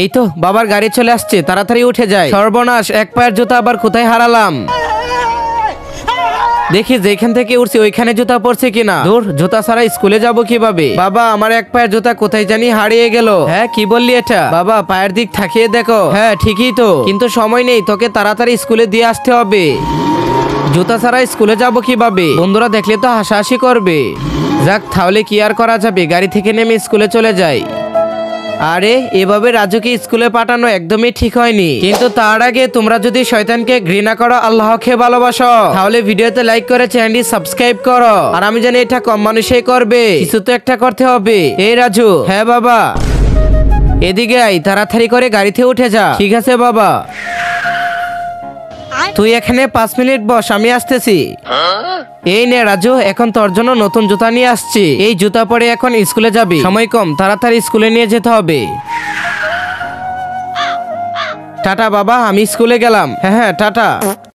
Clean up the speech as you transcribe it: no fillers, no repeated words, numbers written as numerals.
এই তো বাবার গাড়ি চলে আসছে, তাড়াতাড়ি উঠে যায়। সর্বনাশ, এক পায়ের জুতা আবার কোথায় হারালাম। দেখি যেখান থেকে উঠছি ওইখানে জুতা পড়ছে কিনা। দূর, জুতা ছাড়া স্কুলে যাব কিভাবে? বাবা, আমার এক পায়ের জুতা কোথায় জানি হারিয়ে গেল। হ্যাঁ, কি বললি এটা? বাবা, পায়ের দিক তাকিয়ে দেখো। হ্যাঁ ঠিকই তো, কিন্তু সময় নেই, তোকে তাড়াতাড়ি স্কুলে দিয়ে আসতে হবে। জুতা ছাড়া স্কুলে যাব কিভাবে? বন্ধুরা দেখলে তো হাসাহাসি করবে। যাক, তাহলে কি আর করা যাবে, গাড়ি থেকে নেমে স্কুলে চলে যাই। আরে এভাবে রাজুকে স্কুলে পাঠানো একদমই ঠিক হয়নি। কিন্তু তার আগে তোমরা যদি শয়তানকে ঘৃণা করো, আল্লাহকে ভালোবাসো, তাহলে ভিডিওতে লাইক করে চ্যানেলটি সাবস্ক্রাইব করো। আর আমি জানি এটা কম মানুষই করবে, কিছু তো একটা করতে হবে। এই রাজু। হ্যাঁ বাবা। এদিকে আই, তাড়াতাড়ি করে গাড়িতে উঠে যা। ঠিক আছে বাবা। তুই এখানে 5 মিনিট বস, আমি আসতেছি। এই নে রাজু, এখন তোর জন্য নতুন জুতা নিয়ে আসছি। এই জুতা পরে এখন স্কুলে যাবি, সময় কম, তাড়াতাড়ি স্কুলে নিয়ে যেতে হবে। টাটা বাবা, আমি স্কুলে গেলাম। হ্যাঁ টাটা।